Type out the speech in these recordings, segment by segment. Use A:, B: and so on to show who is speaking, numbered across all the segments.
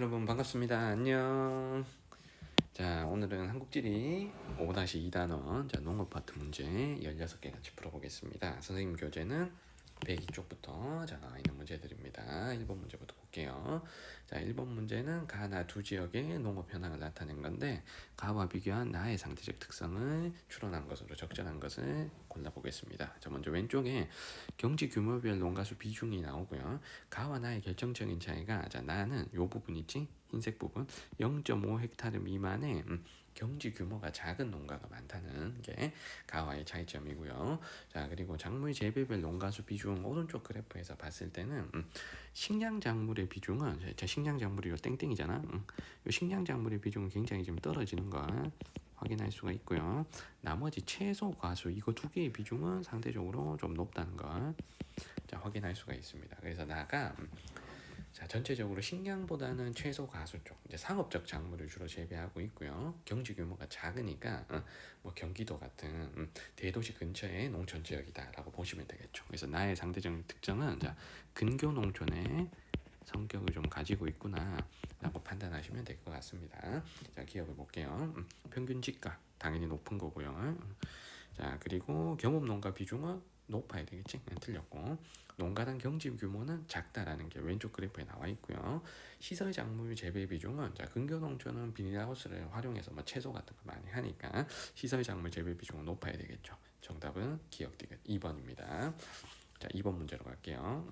A: 여러분 반갑습니다. 안녕. 자, 오늘은 한국지리 5-2단원 농업 파트 문제 16개 같이 풀어보겠습니다. 선생님 교재는 102쪽부터 나와 있는 문제들입니다. 1번 문제부터 볼게요. 자, 1번 문제는 가나 두 지역의 농업 현황을 나타낸 건데 가와 비교한 나의 상대적 특성을 추론한 것으로 적절한 것을 골라보겠습니다. 자, 먼저 왼쪽에 경지 규모별 농가수 비중이 나오고요. 가와 나의 결정적인 차이가, 자, 나는 요 부분 있지? 흰색 부분 0.5헥타르 미만의 경지 규모가 작은 농가가 많다는 게 가와의 차이점이고요. 자, 그리고 작물 재배별 농가수 비중 오른쪽 그래프에서 봤을 때는 식량 작물의 비중은, 자, 식량 작물이 요 땡땡이잖아. 요 식량 작물의 비중은 굉장히 좀 떨어지는 걸 확인할 수가 있고요. 나머지 채소, 과수 이거 두 개의 비중은 상대적으로 좀 높다는 걸, 자, 확인할 수가 있습니다. 그래서 나가 자, 전체적으로 식량보다는 채소, 과수 쪽, 이제 상업적 작물을 주로 재배하고 있고요. 경지 규모가 작으니까 뭐 경기도 같은 대도시 근처의 농촌 지역이다라고 보시면 되겠죠. 그래서 나의 상대적 특징은, 자, 근교 농촌의 성격을 좀 가지고 있구나라고 판단하시면 될 것 같습니다. 자, 기억을 볼게요. 평균 지가 당연히 높은 거고요. 자, 그리고 경업농가 비중은 높아야 되겠지? 틀렸고, 농가당 경지 규모는 작다라는 게 왼쪽 그래프에 나와 있고요. 시설 작물 재배 비중은, 자, 근교농촌은 비닐하우스를 활용해서 뭐 채소 같은 거 많이 하니까 시설 작물 재배 비중은 높아야 되겠죠. 정답은 기억 디귿 2번입니다. 자, 2번 문제로 갈게요.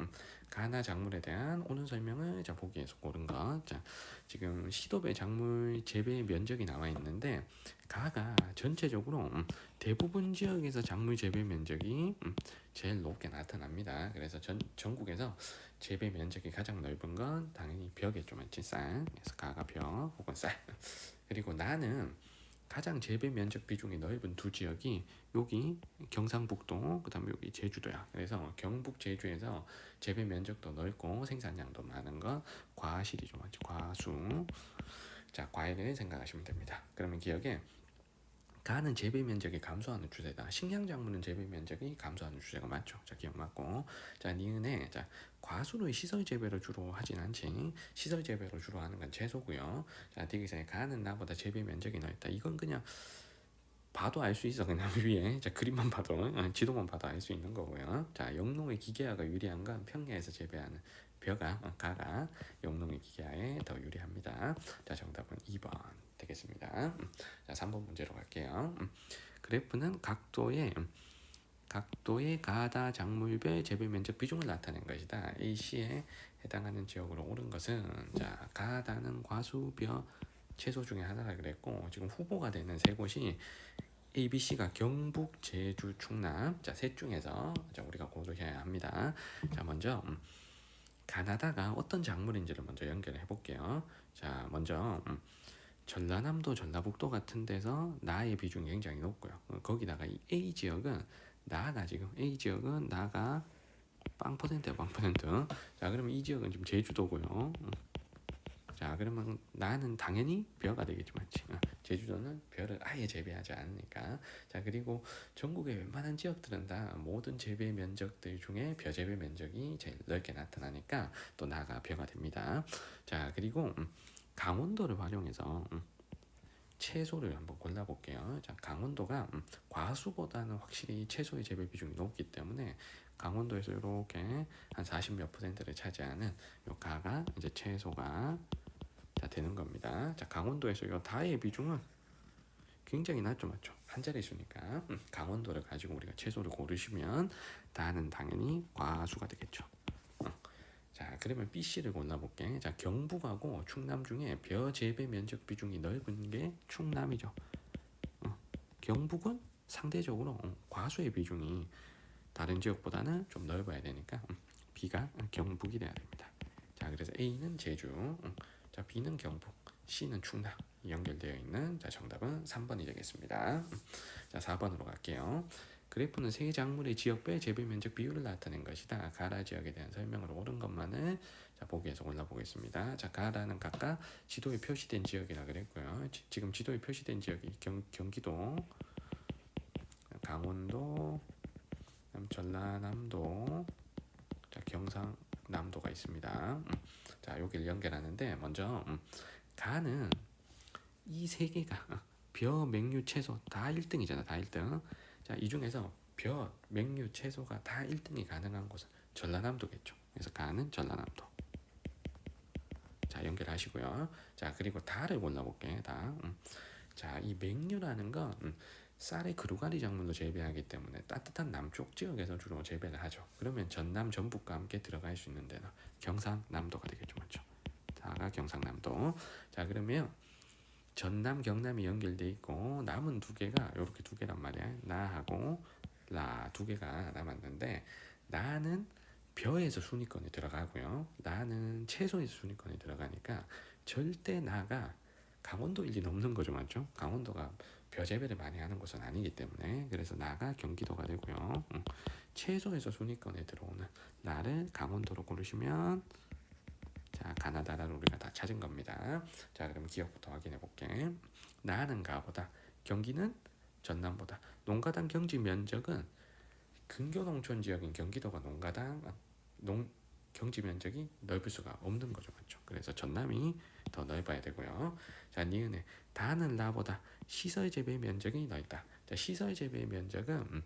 A: 가나 작물에 대한 오는 설명을, 자, 보기에서 고른 것. 자, 지금 시도배 작물 재배 면적이 나와 있는데 가가 전체적으로 대부분 지역에서 작물 재배 면적이 제일 높게 나타납니다. 그래서 전국에서 재배 면적이 가장 넓은 건 당연히 벽에 좀 있지, 쌀. 그래서 가가 벽 혹은 쌀. 그리고 나는 가장 재배 면적 비중이 넓은 두 지역이 여기 경상북도, 그다음에 여기 제주도야. 그래서 경북 제주에서 재배 면적도 넓고 생산량도 많은 건 과실이 좀 많죠. 과수. 자, 과일을 생각하시면 됩니다. 그러면 기억에 가는 재배 면적이 감소하는 추세다. 식량 작물은 재배 면적이 감소하는 추세가 맞죠. 자, 기억 맞고. 자, 니은에, 자, 과수를 시설 재배로 주로 하진 않지. 시설 재배로 주로 하는 건 채소고요. 자, 디귿에 가는 나보다 재배 면적이 넓다. 이건 그냥 봐도 알 수 있어. 그냥 위에, 자, 그림만 봐도, 지도만 봐도 알 수 있는 거고요. 자, 영농의 기계화가 유리한 건 평야에서 재배하는 벼가, 가가 영농의 기계화에 더 유리합니다. 자, 정답은 2번 되겠습니다. 자, 3번 문제로 갈게요. 그래프는 각도의 가다 작물별 재배 면적 비중을 나타낸 것이다. AC에 해당하는 지역으로 옳은 것은, 자, 가다는 과수, 벼, 채소 중에 하나라 그랬고, 지금 후보가 되는 세 곳이 A, B, C가 경북, 제주, 충남. 자, 셋 중에서, 자, 우리가 고르셔야 합니다. 자, 먼저 가나다가 어떤 작물인지를 먼저 연결해 볼게요. 자, 먼저 전라남도, 전라북도 같은 데서 나의 비중이 굉장히 높고요. 거기다가 이 A 지역은 나가 빵 퍼센트야, 빵 퍼센트. 자, 그러면 이 지역은 지금 제주도고요. 자, 그러면 나는 당연히 벼가 되겠지, 맞지? 제주도는 벼를 아예 재배하지 않으니까. 자, 그리고 전국의 웬만한 지역들은 다 모든 재배 면적들 중에 벼 재배 면적이 제일 넓게 나타나니까 또 나가 벼가 됩니다. 자, 그리고 강원도를 활용해서 채소를 한번 골라볼게요. 자, 강원도가 과수보다는 확실히 채소의 재배 비중이 높기 때문에 강원도에서 이렇게 한 40몇 %를 차지하는 요 가가 이제 채소가 자 되는 겁니다. 자, 강원도에서 이 다의 비중은 굉장히 낮죠, 맞죠? 한 자릿수니까 강원도를 가지고 우리가 채소를 고르시면 다는 당연히 과수가 되겠죠. 자, 그러면 B, C를 골라볼게. 자, 경북하고 충남 중에 벼 재배 면적 비중이 넓은 게 충남이죠. 경북은 상대적으로 과수의 비중이 다른 지역보다는 좀 넓어야 되니까 B가 경북이 돼야 됩니다. 자, 그래서 A는 제주, 자, B는 경북, C는 충남 연결되어 있는, 자, 정답은 3번이 되겠습니다. 자, 4번으로 갈게요. 그래프는 세 작물의 지역별 재배 면적 비율을 나타낸 것이다. 가라 지역에 대한 설명을 옳은 것만을, 자, 보기에서 골라보겠습니다. 자, 가라는 각각 지도에 표시된 지역이라 그랬고요. 지금 지도에 표시된 지역이 경기도, 강원도, 전라남도, 자, 경상남도가 있습니다. 자, 여기를 연결하는데 먼저 가는 이 세 개가 벼, 맹류, 채소 다 1등이잖아. 다 1등. 자, 이 중에서 벼, 맹류, 채소가 다 1등이 가능한 곳은 전라남도겠죠. 그래서 가는 전라남도. 자, 연결하시고요. 자, 그리고 다를 골라볼게. 다. 자, 이 맹류라는 건 쌀의 그루가리 작물로 재배하기 때문에 따뜻한 남쪽 지역에서 주로 재배를 하죠. 그러면 전남, 전북과 함께 들어갈 수 있는 데는 경상남도가 되겠죠. 맞죠? 다가 경상남도. 자, 그러면 전남, 경남이 연결돼 있고 남은 두 개가 이렇게 두 개란 말이야. 나하고 라 두 개가 남았는데 나는 벼에서 순위권에 들어가고요. 나는 채소에서 순위권에 들어가니까 절대 나가 강원도 일이 넘는 거죠, 맞죠? 강원도가 벼 재배를 많이 하는 곳은 아니기 때문에 그래서 나가 경기도가 되고요. 채소에서 순위권에 들어오는 나를 강원도로 고르시면 자, 가나다라를 우리가 다 찾은 겁니다. 자, 그럼 기억부터 확인해 볼게. 나는 가보다 경기는 전남보다 농가당 경지 면적은 근교농촌 지역인 경기도가 농가당 경지 면적이 넓을 수가 없는 거죠, 맞죠? 그래서 전남이 더 넓어야 되고요. 자, 니은에 다는 나보다 시설 재배 면적이 넓다. 자, 시설 재배 면적은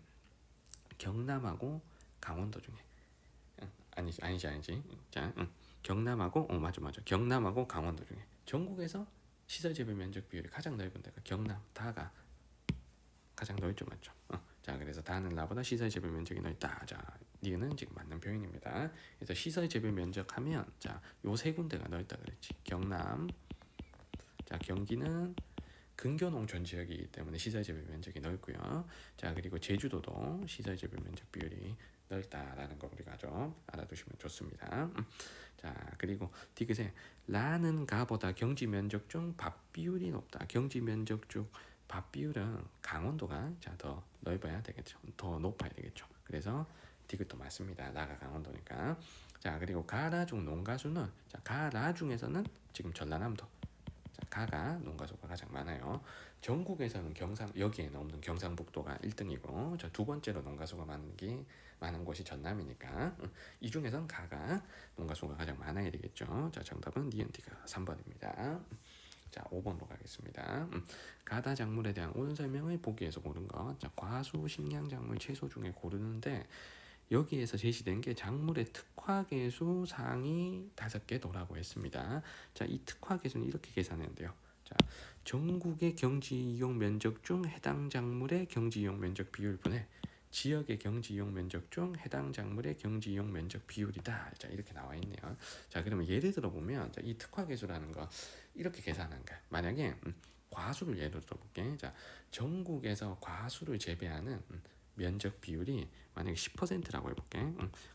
A: 경남하고 강원도 중에 아니지. 자, 경남하고 맞아. 경남하고 강원도 중에 전국에서 시설 재배 면적 비율이 가장 넓은 데가 경남 다가 가장 넓죠, 맞죠? 자, 그래서 다는 나보다 시설 재배 면적이 넓다. 자, 니는 지금 맞는 표현입니다. 그래서 시설 재배 면적 하면 자, 요 세 군데가 넓다 그랬지. 경남, 자, 경기는 근교농촌 지역이기 때문에 시설 재배 면적이 넓고요. 자, 그리고 제주도도 시설 재배 면적 비율이 넓다라는 거 우리가 좀 알아두시면 좋습니다. 자, 그리고 디귿에 라는 가보다 경지 면적 중 밥 비율이 높다. 경지 면적 중 밥 비율은 강원도가 자, 더 넓어야 되겠죠. 더 높아야 되겠죠. 그래서 디귿도 맞습니다. 나가 강원도니까. 자, 그리고 가라 중 농가수는 자, 가라 중에서는 지금 전라남도 자, 가가 농가수가 가장 많아요. 전국에서는 여기에는 없는 경상북도가 1등이고 두 번째로 농가수가 많은 곳이 전남이니까 이 중에선 가가 농가수가 가장 많아야 되겠죠. 자, 정답은 니은티가 3번입니다. 자, 5번으로 가겠습니다. 가다 작물에 대한 옳은 설명을 보기에서 고른 것. 자, 과수, 식량 작물, 채소 중에 고르는데 여기에서 제시된 게 작물의 특화계수 상이 5개 도라고 했습니다. 자, 이 특화계수는 이렇게 계산했는데요. 자, 전국의 경지 이용 면적 중 해당 작물의 경지 이용 면적 비율분의 지역의 경지 이용 면적 중 해당 작물의 경지 이용 면적 비율이다. 자, 이렇게 나와 있네요. 자, 그러면 예를 들어 보면 자, 이 특화계수라는 거 이렇게 계산한 거야. 만약에 과수를 예로 들어볼게. 자, 전국에서 과수를 재배하는 면적 비율이 만약에 10%라고 해볼게.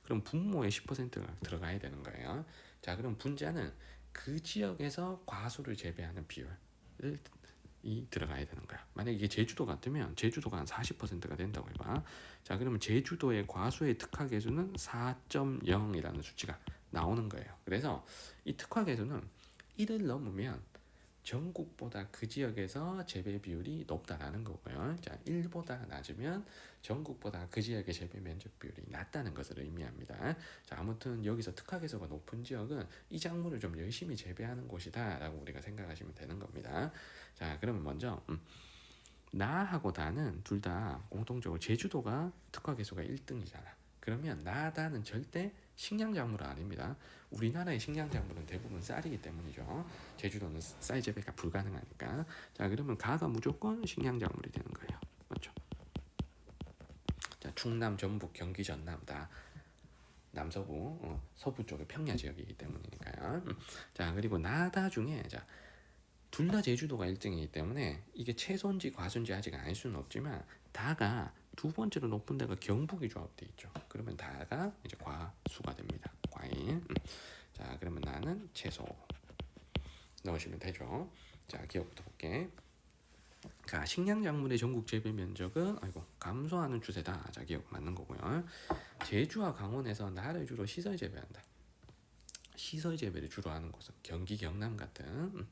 A: 그럼 분모에 10%가 들어가야 되는 거예요. 자, 그럼 분자는 그 지역에서 과수를 재배하는 비율을 들어가야 되는 거야. 만약에 이게 제주도 같으면 제주도가 한 40%가 된다고 해봐. 자, 그러면 제주도의 과수의 특화계수는 4.0이라는 수치가 나오는 거예요. 그래서 이 특화계수는 1을 넘으면 전국보다 그 지역에서 재배 비율이 높다라는 거고요. 자, 1보다 낮으면 전국보다 그 지역의 재배 면적 비율이 낮다는 것을 의미합니다. 자, 아무튼 여기서 특화계수가 높은 지역은 이 작물을 좀 열심히 재배하는 곳이다라고 우리가 생각하시면 되는 겁니다. 자, 그러면 먼저 나하고 다는 둘 다 공통적으로 제주도가 특화계수가 1등이잖아. 그러면 나다는 절대 식량작물은 아닙니다. 우리나라의 식량작물은 대부분 쌀이기 때문이죠. 제주도는 쌀 재배가 불가능하니까. 자, 그러면 가가 무조건 식량작물이 되는 거예요. 맞죠? 자, 충남, 전북, 경기, 전남 다 남서부, 서부 쪽의 평야 지역이기 때문이니까요. 자, 그리고 나다 중에 자, 둘 다 제주도가 1등이기 때문에 이게 채소인지 과수인지 아직 알 수는 없지만 다가 두 번째로 높은 데가 경북이 조합돼 있죠. 그러면 다가 이제 과수가 됩니다. 과일. 자, 그러면 나는 채소 넣으시면 되죠. 자, 기억부터 볼게. 자, 식량작물의 전국 재배 면적은 감소하는 추세다. 자, 기억 맞는 거고요. 제주와 강원에서 나를 주로 시설 재배한다. 시설 재배를 주로 하는 곳은 경기, 경남 같은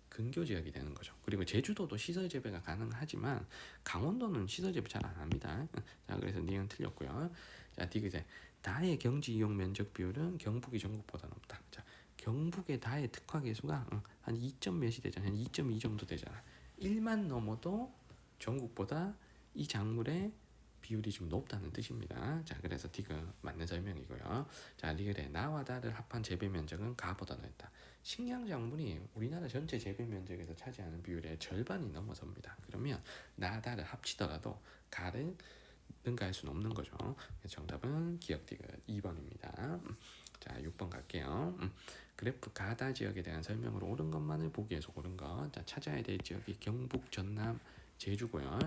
A: 근교 지역이 되는 거죠. 그리고 제주도도 시설 재배가 가능하지만 강원도는 시설 재배 잘 안 합니다. 자, 그래서 니은 틀렸고요. 자, 디귿에 다의 경지 이용 면적 비율은 경북이 전국보다 높다. 자, 경북의 다의 특화 계수가 한 2점 몇이 되잖아. 한 2.2 정도 되잖아. 1만 넘어도 전국보다 이 작물의 비율이 좀 높다는 뜻입니다. 자, 그래서 D가 맞는 설명이고요. 자, 리을에 나와 다를 합한 재배 면적은 가보다 넓다. 식량 작물이 우리나라 전체 재배 면적에서 차지하는 비율의 절반이 넘어섭니다. 그러면 나, 다를 합치더라도 가를 능가할 수는 없는 거죠. 정답은 기억 D가 2번입니다. 자, 6번 갈게요. 그래프 가다 지역에 대한 설명으로 옳은 것만을 보기 위해서 고른 것. 자, 찾아야 될 지역이 경북, 전남, 제주고요.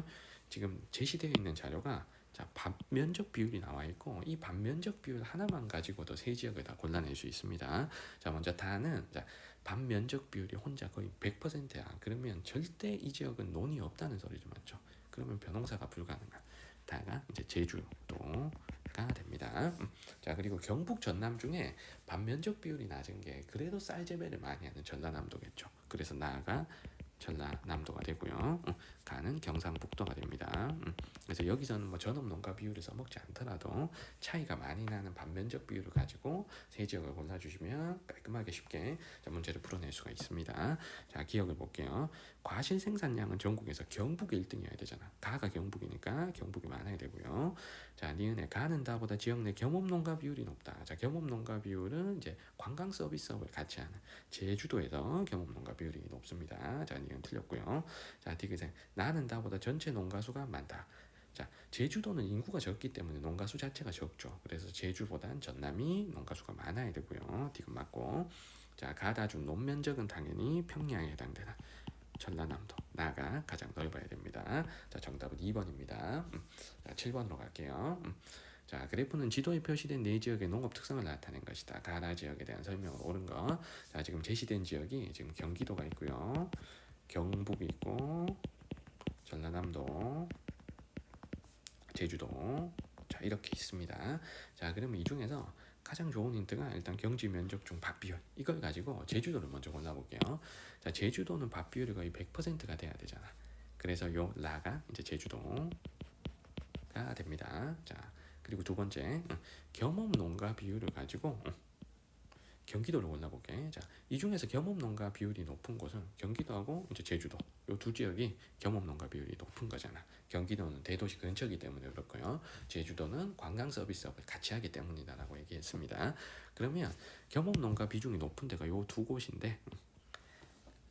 A: 지금 제시되어 있는 자료가 자, 반면적 비율이 나와 있고 이 반면적 비율 하나만 가지고도 세 지역을 다 골라낼 수 있습니다. 자, 먼저 다는 자, 반면적 비율이 혼자 거의 100%야. 그러면 절대 이 지역은 논이 없다는 소리죠, 맞죠? 그러면 변홍사가 불가능한. 다가 이제 제주도가 됩니다. 자, 그리고 경북 전남 중에 반면적 비율이 낮은 게 그래도 쌀 재배를 많이 하는 전라남도겠죠. 그래서 나가 전라남도가 되고요. 가는 경상북도가 됩니다. 그래서 여기서는 뭐 전업 농가 비율을 써먹지 않더라도 차이가 많이 나는 반면적 비율을 가지고 세 지역을 골라주시면 깔끔하게 쉽게 문제를 풀어낼 수가 있습니다. 자, 기억을 볼게요. 과실 생산량은 전국에서 경북이 1등이어야 되잖아. 가가 경북이니까 경북이 많아야 되고요. 자, 니은의 가는 다보다 지역 내 겸업농가 비율이 높다. 자, 겸업농가 비율은 이제 관광 서비스업을 같이 하는 제주도에서 겸업농가 비율이 높습니다. 자, 니은 틀렸고요. 자, 디귿은 나는 다보다 전체 농가수가 많다. 자, 제주도는 인구가 적기 때문에 농가수 자체가 적죠. 그래서 제주보단 전남이 농가수가 많아야 되고요. 디귿 맞고. 자, 가다중 논면적은 당연히 평양에 해당되는 전라남도 나가 가장 넓어야 됩니다. 자, 정답은 2번입니다. 자, 7번으로 갈게요. 자, 그래프는 지도에 표시된 네 지역의 농업 특성을 나타낸 것이다. 가나 지역에 대한 설명을 옳은 거. 자, 지금 제시된 지역이 지금 경기도가 있고요. 경북이 있고 전라남도, 제주도. 자, 이렇게 있습니다. 자, 그러면 이 중에서 가장 좋은 힌트가 일단 경지 면적 중 밭 비율. 이걸 가지고 제주도를 먼저 골라볼게요. 자, 제주도는 밭 비율이 거의 100%가 돼야 되잖아. 그래서 요 라가 이제 제주도가 됩니다. 자, 그리고 두 번째 겸업 농가 비율을 가지고 경기도를 골라볼게. 자, 이 중에서 겸업농가 비율이 높은 곳은 경기도하고 이제 제주도 요 두 지역이 겸업농가 비율이 높은 거잖아. 경기도는 대도시 근처이기 때문에 그렇고요. 제주도는 관광 서비스업을 같이 하기 때문이다라고 얘기했습니다. 그러면 겸업농가 비중이 높은 데가 요 두 곳인데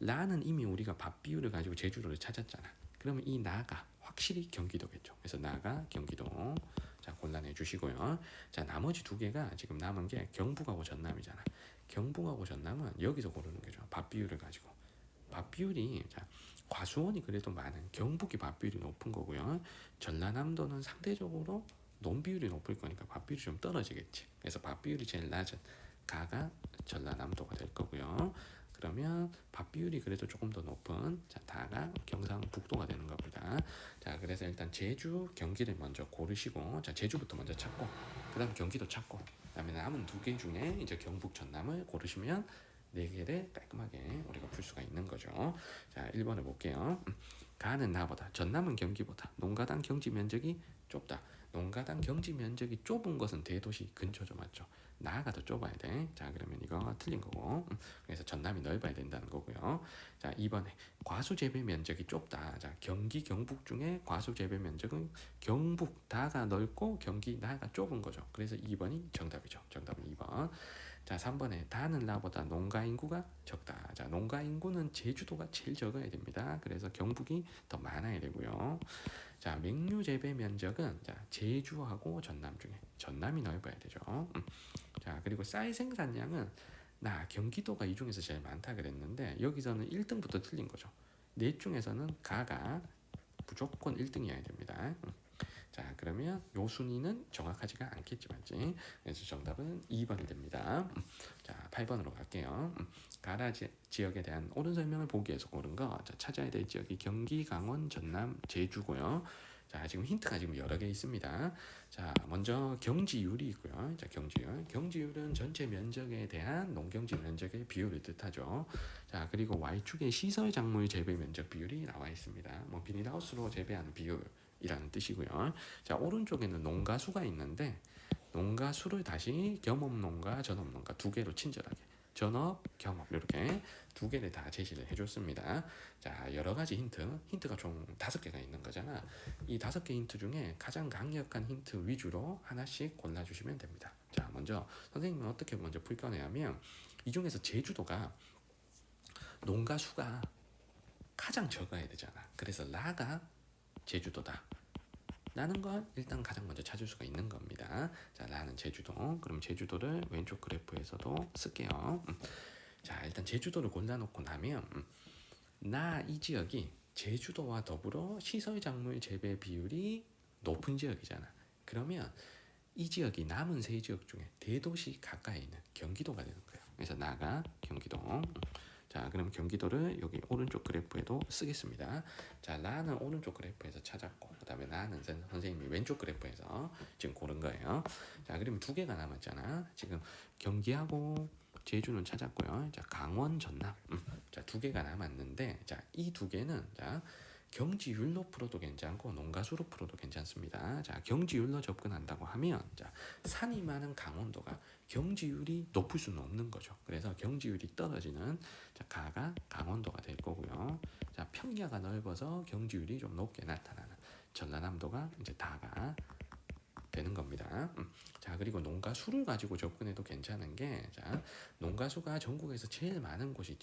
A: 라는 이미 우리가 밭 비율을 가지고 제주도를 찾았잖아. 그러면 이 나가 확실히 경기도겠죠. 그래서 나가 경기도. 자, 골라내 주시고요. 자, 나머지 두 개가 지금 남은 게 경북하고 전남이잖아. 경북하고 전남은 여기서 고르는 게 좋아. 밭 비율을 가지고. 밭 비율이 자, 과수원이 그래도 많은 경북이 밭 비율이 높은 거고요. 전라남도는 상대적으로 논 비율이 높을 거니까 밭 비율이 좀 떨어지겠지. 그래서 밭 비율이 제일 낮은 가가 전라남도가 될 거고요. 그러면 밭 비율이 그래도 조금 더 높은 자, 다가 경상북도가 되는 겁니다. 자, 그래서 일단 제주, 경기를 먼저 고르시고 자, 제주부터 먼저 찾고 그다음 경기도 찾고 그다음에 남은 두 개 중에 이제 경북, 전남을 고르시면 네 개를 깔끔하게 우리가 풀 수가 있는 거죠. 자, 1번을 볼게요. 가는 나보다 전남은 경기보다 농가당 경지 면적이 좁다. 농가당 경지 면적이 좁은 것은 대도시 근처죠, 맞죠? 나가 더 좁아야 돼. 자, 그러면 이거 틀린 거고. 그래서 전남이 넓어야 된다는 거고요. 자, 2번에 과수 재배 면적이 좁다. 자, 경기, 경북 중에 과수 재배 면적은 경북 다가 넓고 경기 나가 좁은 거죠. 그래서 2번이 정답이죠. 정답은 2번. 자, 3번에 다는 나보다 농가 인구가 적다. 자, 농가 인구는 제주도가 제일 적어야 됩니다. 그래서 경북이 더 많아야 되고요. 자, 맹류 재배 면적은 자, 제주하고 전남 중에 전남이 넓어야 되죠. 자, 그리고 쌀 생산량은 나 경기도가 이 중에서 제일 많다 그랬는데 여기서는 1등부터 틀린 거죠. 넷 중에서는 가가 무조건 1등이어야 됩니다. 자, 그러면 요 순위는 정확하지가 않겠지, 맞지? 그래서 정답은 2번이 됩니다. 자, 8번으로 갈게요. 가라 지역에 대한 옳은 설명을 보기 위해서 고른 거. 자, 찾아야 될 지역이 경기, 강원, 전남, 제주고요. 자, 지금 힌트가 지금 여러 개 있습니다. 자, 먼저 경지율이 있고요. 자, 경지율. 경지율은 전체 면적에 대한 농경지 면적의 비율을 뜻하죠. 자, 그리고 Y축에 시설 작물 재배 면적 비율이 나와 있습니다. 뭐 비닐하우스로 재배하는 비율 이라는 뜻이고요. 자, 오른쪽에는 농가수가 있는데 농가 수를 다시 겸업농가, 전업농가 두 개로 친절하게 전업, 겸업 이렇게 두 개를 다 제시를 해줬습니다. 자, 여러 가지 힌트가 총 5개가 있는 거잖아. 이 5개 힌트 중에 가장 강력한 힌트 위주로 하나씩 골라주시면 됩니다. 자, 먼저 선생님은 어떻게 먼저 풀 거냐면 이 중에서 제주도가 농가 수가 가장 적어야 되잖아. 그래서 라가 제주도다. 라는 걸 일단 가장 먼저 찾을 수가 있는 겁니다. 자, 라는 제주도. 그럼 제주도를 왼쪽 그래프에서도 쓸게요. 자, 일단 제주도를 골라놓고 나면 나 이 지역이 제주도와 더불어 시설작물 재배 비율이 높은 지역이잖아. 그러면 이 지역이 남은 세 지역 중에 대도시 가까이 있는 경기도가 되는 거예요. 그래서 나가 경기도. 자, 그럼 경기도를 여기 오른쪽 그래프에도 쓰겠습니다. 자, 라는 오른쪽 그래프에서 찾았고, 그 다음에 나는 선생님이 왼쪽 그래프에서 지금 고른 거예요. 자, 그러면 두 개가 남았잖아. 지금 경기하고 제주는 찾았고요. 자, 강원, 전남. 자, 두 개가 남았는데, 자, 이 두 개는, 자, 경지율로 풀어도 괜찮고 농가수로 풀어도 괜찮습니다. 자, 경지율로 접근한다고 하면 자, 산이 많은 강원도가 경지율이 높을 수는 없는 거죠. 그래서 경지율이 떨어지는 자, 가가 강원도가 될 거고요. 자, 평야가 넓어서 경지율이 좀 높게 나타나는 전라남도가 이제 다가 되는 겁니다. 자, 그리고 농가수를 가지고 접근해도 괜찮은 게, 자, 농가수가 전국에서 제일 많은 곳이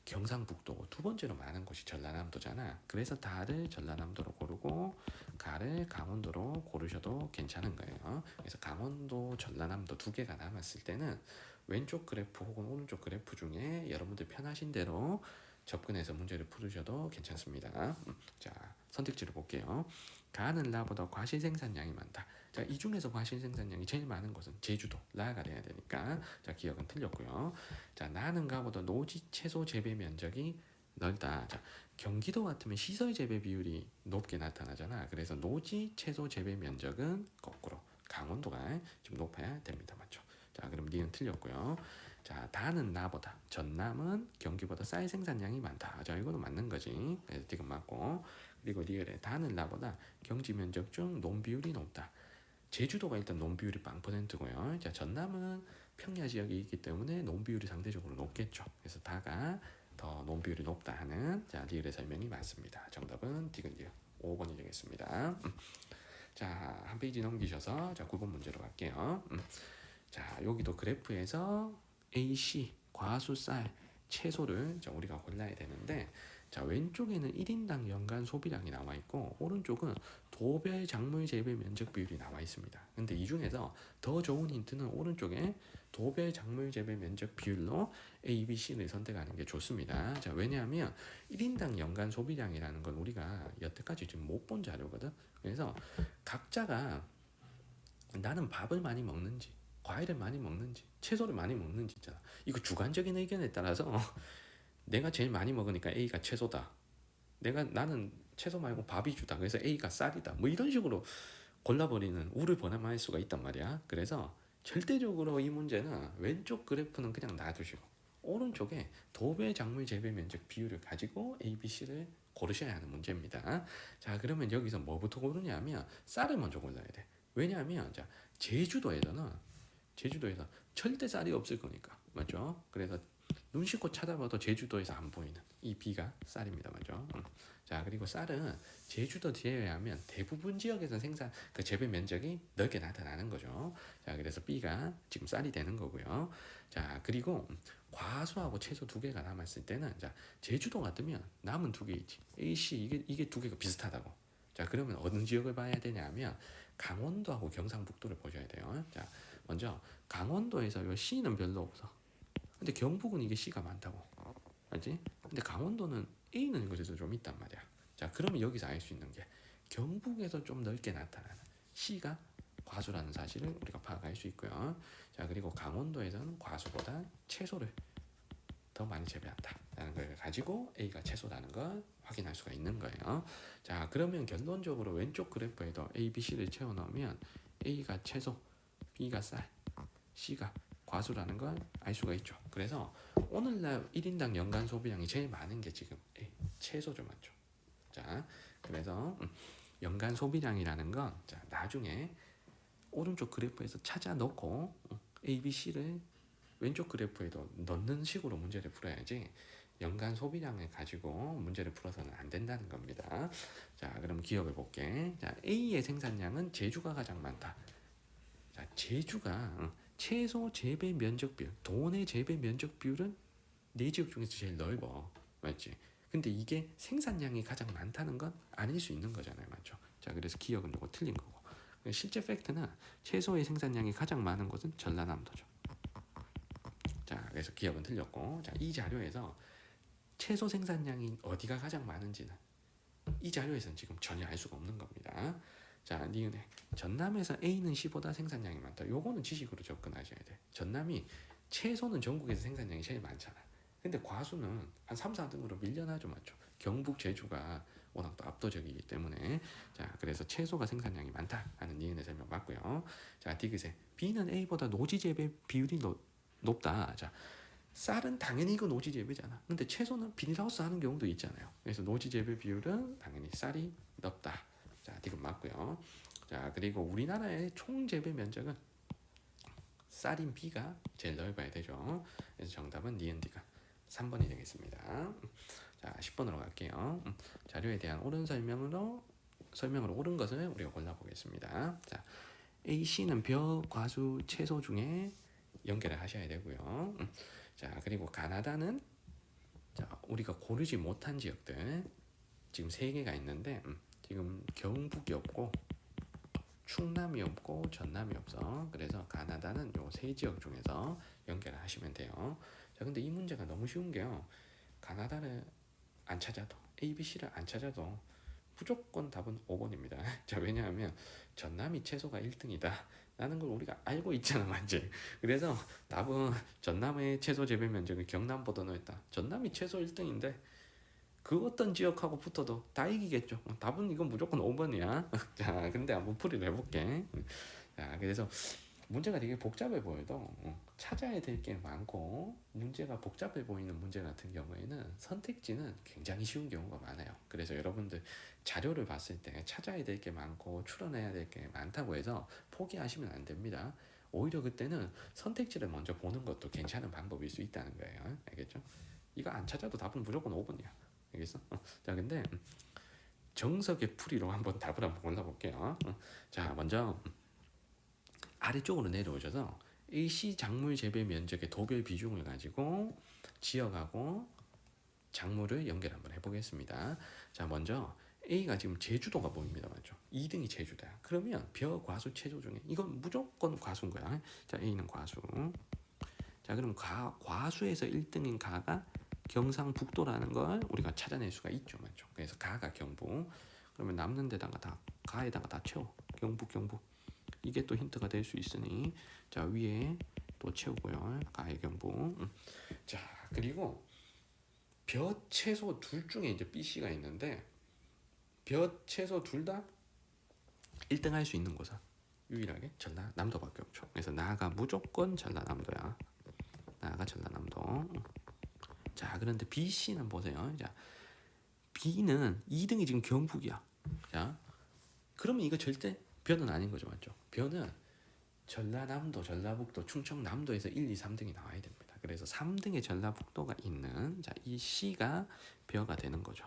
A: 경상북도고 두 번째로 많은 곳이 전라남도잖아. 그래서 다를 전라남도로 고르고 가를 강원도로 고르셔도 괜찮은 거예요. 그래서 강원도, 전라남도 두 개가 남았을 때는 왼쪽 그래프 혹은 오른쪽 그래프 중에 여러분들 편하신 대로 접근해서 문제를 풀으셔도 괜찮습니다. 자, 선택지를 볼게요. 가는 라보다 과실 생산량이 많다. 자, 이 중에서 과실 생산량이 제일 많은 곳은 제주도, 라가 돼야 되니까 자, 기억은 틀렸고요. 자, 나는 가보다 노지 채소 재배 면적이 넓다. 자, 경기도 같으면 시설 재배 비율이 높게 나타나잖아. 그래서 노지 채소 재배 면적은 거꾸로 강원도가 좀 높아야 됩니다. 맞죠? 자, 그럼 니은 틀렸고요. 자, 다는 나보다 전남은 경기보다 쌀 생산량이 많다. 자, 이거도 맞는 거지. 그래서 지금 맞고. 그리고 리을에 다는 나보다 경지 면적 중 논비율이 높다. 제주도가 일단 논비율이 0%고요. 자, 전남은 평야 지역이 있기 때문에 논비율이 상대적으로 높겠죠. 그래서 다가 더 논비율이 높다 하는 자, 리을의 설명이 맞습니다. 정답은 디귿 5번이 되겠습니다. 자, 한 페이지 넘기셔서 자, 9번 문제로 갈게요. 자, 여기도 그래프에서 AC, 과수, 쌀, 채소를 자, 우리가 골라야 되는데 자, 왼쪽에는 1인당 연간 소비량이 나와 있고 오른쪽은 도별 작물 재배 면적 비율이 나와 있습니다. 근데 이 중에서 더 좋은 힌트는 오른쪽에 도별 작물 재배 면적 비율로 A, B, C를 선택하는 게 좋습니다. 자, 왜냐하면 1인당 연간 소비량이라는 건 우리가 여태까지 지금 못 본 자료거든. 그래서 각자가 나는 밥을 많이 먹는지 과일을 많이 먹는지 채소를 많이 먹는지 있잖아. 이거 주관적인 의견에 따라서 내가 제일 많이 먹으니까 A가 채소다. 나는 채소 말고 밥이 주다. 그래서 A가 쌀이다. 뭐 이런 식으로 골라버리는 우를 번함할 수가 있단 말이야. 그래서 절대적으로 이 문제는 왼쪽 그래프는 그냥 놔두시고 오른쪽에 도배 작물 재배 면적 비율을 가지고 A, B, C를 고르셔야 하는 문제입니다. 자, 그러면 여기서 뭐부터 고르냐면 쌀을 먼저 골라야 돼. 왜냐하면 자, 제주도에서 절대 쌀이 없을 거니까. 맞죠? 그래서 눈 씻고 찾아봐도 제주도에서 안 보이는 이 B가 쌀입니다. 맞죠? 자, 그리고 쌀은 제주도 제외하면 대부분 지역에서 그 재배 면적이 넓게 나타나는 거죠. 자, 그래서 B가 지금 쌀이 되는 거고요. 자, 그리고 과수하고 채소 두 개가 남았을 때는 자, 제주도 같으면 남은 두 개 있지. A, C 이게 두 개가 비슷하다고. 자, 그러면 어느 지역을 봐야 되냐면 강원도하고 경상북도를 보셔야 돼요. 자, 먼저 강원도에서 이 C는 별로 없어. 근데 경북은 이게 C가 많다고. 알지? 근데 강원도는 A는 이것에서 좀 있단 말이야. 자, 그러면 여기서 알 수 있는 게 경북에서 좀 넓게 나타나는 C가 과수라는 사실을 우리가 파악할 수 있고요. 자, 그리고 강원도에서는 과수보다 채소를 더 많이 재배한다라는 걸 가지고 A가 채소라는 걸 확인할 수가 있는 거예요. 자, 그러면 결론적으로 왼쪽 그래프에도 A, B, C를 채워 넣으면 A가 채소, B가 쌀, C가 과수라는 걸 알 수가 있죠. 그래서 오늘날 1인당 연간 소비량이 제일 많은 게 지금 채소죠. 맞죠? 자, 그래서 연간 소비량이라는 건 자, 나중에 오른쪽 그래프에서 찾아 넣고 A, B, C를 왼쪽 그래프에도 넣는 식으로 문제를 풀어야지 연간 소비량을 가지고 문제를 풀어서는 안 된다는 겁니다. 자, 그럼 기억을 볼게. 자, A의 생산량은 제주가 가장 많다. 자, 제주가 채소 재배 면적 비율, 도내 재배 면적 비율은 네 지역 중에서 제일 넓어. 맞지? 근데 이게 생산량이 가장 많다는 건 아닐 수 있는 거잖아요. 맞죠? 자, 그래서 기억은 이거 틀린 거고. 실제 팩트는 채소의 생산량이 가장 많은 곳은 전라남도죠. 자, 그래서 기억은 틀렸고. 자, 이 자료에서 채소 생산량이 어디가 가장 많은지는 이 자료에서는 지금 전혀 알 수가 없는 겁니다. 자, 니은에 전남에서 A는 C보다 생산량이 많다. 요거는 지식으로 접근하셔야 돼. 전남이 채소는 전국에서 생산량이 제일 많잖아. 근데 과수는 한 3, 4등으로 밀려나죠, 맞죠? 경북, 제주가 워낙 또 압도적이기 때문에. 자, 그래서 채소가 생산량이 많다 하는 니은의 설명 맞고요. 자, 디귿에 B는 A보다 노지 재배 비율이 높다. 자, 쌀은 당연히 이거 노지 재배잖아. 근데 채소는 비닐하우스 하는 경우도 있잖아요. 그래서 노지 재배 비율은 당연히 쌀이 높다. 자, 디귿 맞고요. 자, 그리고 우리나라의 총 재배 면적은 쌀인 B가 제일 넓어야 되죠. 그래서 정답은 니은디가 3번이 되겠습니다. 자, 10번으로 갈게요. 자료에 대한 옳은 설명으로 옳은 것을 우리가 골라보겠습니다. 자, A, C는 벼, 과수, 채소 중에 연결을 하셔야 되고요. 자, 그리고 가나다는 자, 우리가 고르지 못한 지역들 지금 3개가 있는데 지금 경북이 없고 충남이 없고 전남이 없어. 그래서 가나다는 요 3지역 중에서 연결을 하시면 돼요. 자, 근데 이 문제가 너무 쉬운 게요. 가나다를 안 찾아도 A, B, C를 안 찾아도 무조건 답은 5번입니다. 자, 왜냐하면 전남이 채소가 1등이다 라는 걸 우리가 알고 있잖아, 맞지? 그래서 답은 전남의 채소 재배 면적은 경남보다 넓다. 전남이 채소 1등인데 그 어떤 지역하고 붙어도 다 이기겠죠. 답은 이건 무조건 5번이야. 자, 근데 한번 풀이를 해볼게. 자, 그래서 문제가 되게 복잡해 보여도 찾아야 될 게 많고 문제가 복잡해 보이는 문제 같은 경우에는 선택지는 굉장히 쉬운 경우가 많아요. 그래서 여러분들 자료를 봤을 때 찾아야 될 게 많고 추론해야 될 게 많다고 해서 포기하시면 안 됩니다. 오히려 그때는 선택지를 먼저 보는 것도 괜찮은 방법일 수 있다는 거예요. 알겠죠? 이거 안 찾아도 답은 무조건 5번이야. 알겠어? 자, 근데 정석의 풀이로 한번 답을 한번 골라볼게요. 자, 먼저 아래쪽으로 내려오셔서 AC 작물 재배 면적의 도별 비중을 가지고 지역하고 작물을 연결 한번 해보겠습니다. 자, 먼저 A가 지금 제주도가 보입니다, 맞죠? 2등이 제주도야. 그러면 벼, 과수, 채소 중에 이건 무조건 과수인 거야. 자, A는 과수. 자, 그럼 과수에서 1등인 가가 경상북도라는 걸 우리가 찾아낼 수가 있죠, 맞죠? 그래서 가가 경북. 그러면 남는 데다가 다 가에다가 다 채워. 경북. 이게 또 힌트가 될 수 있으니 자, 위에 또 채우고요. 가의 경북. 자, 그리고 벼, 채소 둘 중에 이제 B, C가 있는데 벼, 채소 둘 다 1등 할 수 있는 곳은 유일하게 전라남도밖에 없죠. 그래서 나가 무조건 전라남도야. 나가 전라남도. 자, 그런데 B, C는 보세요. 자, B는 2등이 지금 경북이야. 자, 그러면 이거 절대 벼는 아닌 거죠, 맞죠? 벼는 전라남도, 전라북도, 충청남도에서 1, 2, 3등이 나와야 됩니다. 그래서 3등의 전라북도가 있는 자, 이 C가 벼가 되는 거죠.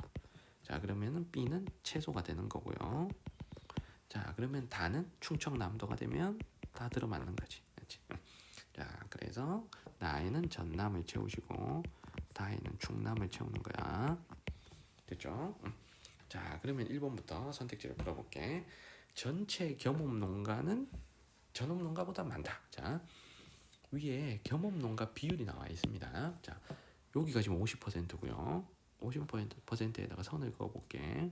A: 자, 그러면은 B는 채소가 되는 거고요. 자, 그러면 다는 충청남도가 되면 다 들어맞는 거지. 그렇지? 자, 그래서 나에는 전남을 채우시고 다에는 충남을 채우는 거야. 됐죠? 자, 그러면 1번부터 선택지를 풀어볼게. 전체 겸업농가는 전업농가보다 많다. 자, 위에 겸업농가 비율이 나와 있습니다. 자, 여기가 지금 50%고요. 50%에다가 선을 그어볼게.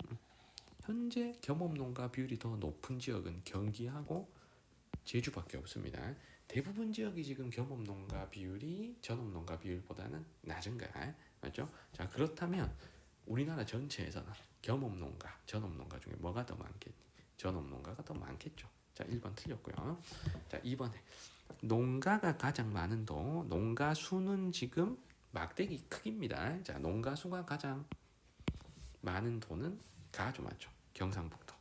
A: 현재 겸업농가 비율이 더 높은 지역은 경기하고 제주밖에 없습니다. 대부분 지역이 지금 겸업농가 비율이 전업농가 비율보다는 낮은 거야. 맞죠? 자, 그렇다면 우리나라 전체에서는 겸업농가, 전업농가 중에 뭐가 더 많겠니? 전업농가가 더 많겠죠. 자, 1번 틀렸고요. 자, 2번에 농가가 가장 많은 도, 농가 수는 지금 막대기 크기입니다. 자, 농가 수가 가장 많은 도는 가죠, 맞죠? 경상북도.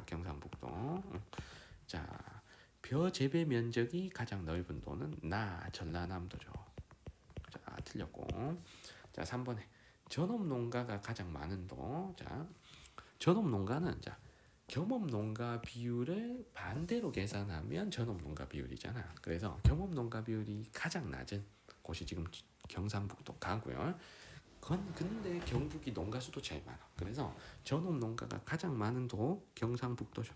A: 경상북도. 자, 벼 재배 면적이 가장 넓은 도는 나 전라남도죠. 자, 틀렸고. 자, 3번에 전업 농가가 가장 많은 도. 자, 전업 농가는 자, 겸업 농가 비율을 반대로 계산하면 전업 농가 비율이잖아. 그래서 겸업 농가 비율이 가장 낮은 곳이 지금 경상북도 가고요. 근데 경북이 농가 수도 제일 많아. 그래서 전업 농가가 가장 많은 도 경상북도죠.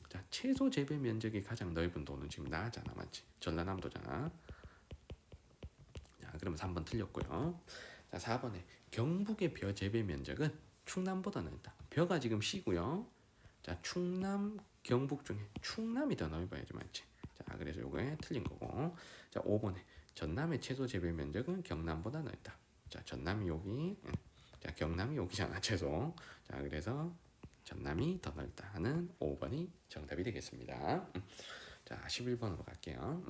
A: 자, 채소 재배 면적이 가장 넓은 도는 지금 나잖아, 맞지? 전라남도잖아. 자, 그러면 3번 틀렸고요. 자, 4번에 경북의 벼 재배 면적은 충남보다 넓다. 벼가 지금 C고요. 자, 충남, 경북 중에 충남이 더 넓어야지, 맞지? 자, 그래서 요게 틀린 거고. 자, 5번에 전남의 채소 재배 면적은 경남보다 넓다. 자, 전남이 여기, 자, 경남이 여기잖아, 채소. 자, 그래서 전남이 더 넓다 하는 5번이 정답이 되겠습니다. 자, 11번으로 갈게요.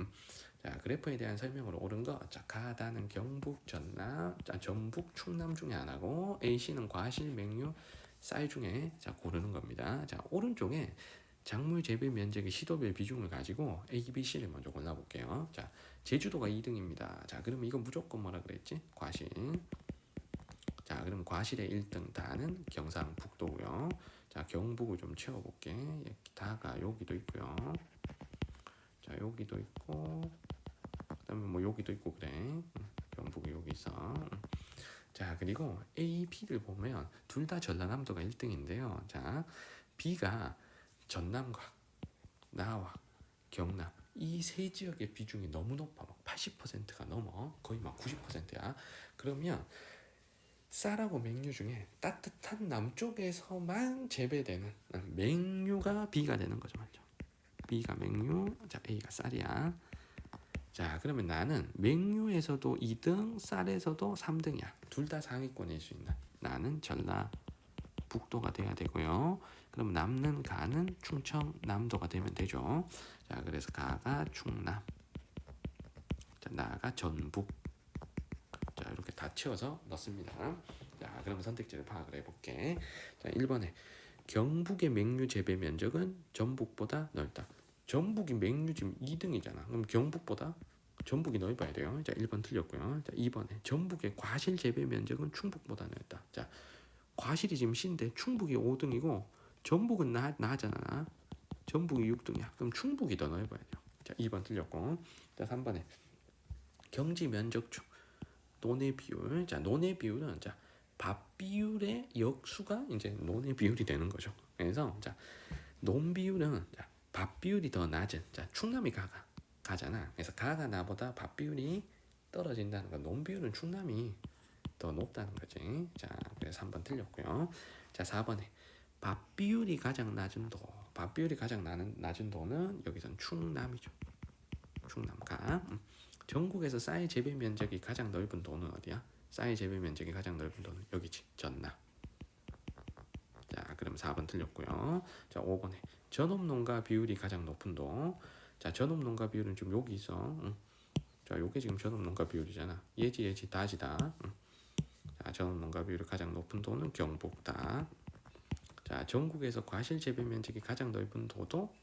A: 자, 그래프에 대한 설명으로 옳은 거. 자, 가다는 경북, 전남, 자, 전북, 충남 중에 하나고, AC는 과실, 맹류, 쌀 중에 자 고르는 겁니다. 자, 오른쪽에 작물 재배 면적의 시도별 비중을 가지고 A, B, C를 먼저 골라볼게요. 자, 제주도가 2등입니다. 자, 그러면 이건 무조건 뭐라 그랬지? 과실. 자, 그럼 과실의 1등 다는 경상북도고요. 자, 경북을 좀 채워볼게. 다가 여기도 있고요. 자, 여기도 있고, 그다음에 뭐 여기도 있고 그래. 경북이 여기 있어. 자, 그리고 A, B를 보면 둘 다 전라남도가 1등인데요. 자, B가 전남과 나와 경남 이 세 지역의 비중이 너무 높아. 막 80%가 넘어. 거의 막 90%야. 그러면 쌀하고 맹류 중에 따뜻한 남쪽에서만 재배되는 맹류가 B가 되는 거죠. 맞죠? B가 맹류, 자, A가 쌀이야. 자, 그러면 나는 맹류에서도 2등, 쌀에서도 3등이야. 둘 다 상위권일 수 있는. 나는 전라북도가 돼야 되고요. 그럼 남는 가는 충청남도가 되면 되죠. 자, 그래서 가가 충남, 자, 나가 전북. 자, 이렇게 다 채워서 넣습니다. 자, 그러면 선택지를 파악을 해볼게. 자, 1번에 경북의 맹류 재배 면적은 전북보다 넓다. 전북이 맹류 지금 2등이잖아. 그럼 경북보다 전북이 넓어야 돼요. 자, 1번 틀렸고요. 자, 2번에 전북의 과실 재배 면적은 충북보다 넓다. 자, 과실이 지금 C인데 충북이 5등이고 전북은 나잖아. 전북이 6등이야. 그럼 충북이 더 넓어야 돼요. 자, 2번 틀렸고. 자, 3번에 경지 면적중 논의 비율. 자, 논의 비율은 자, 밥 비율의 역수가 이제 논의 비율이 되는 거죠. 그래서 자, 논 비율은 자, 밥 비율이 더 낮은 자, 충남이 가잖아. 그래서 가가 나보다 밥 비율이 떨어진다는 건 논 비율은 충남이 더 높다는 거지. 자, 그래서 3번 틀렸고요. 자, 4번에 밥 비율이 가장 낮은 도. 밥 비율이 가장 낮은 도는 여기선 충남이죠. 충남가. 전국에서 쌀 재배 면적이 가장 넓은 도는 어디야? 쌀 재배 면적이 가장 넓은 도는 여기지. 전남. 자, 그럼 4번 틀렸고요. 자, 5번에 전업농가 비율이 가장 높은 도. 자, 전업농가 비율은 지금 여기 있어. 자, 요게 지금 전업농가 비율이잖아. 예지 다지다. 자, 전업농가 비율이 가장 높은 도는 경북다. 자, 전국에서 과실 재배 면적이 가장 넓은 도도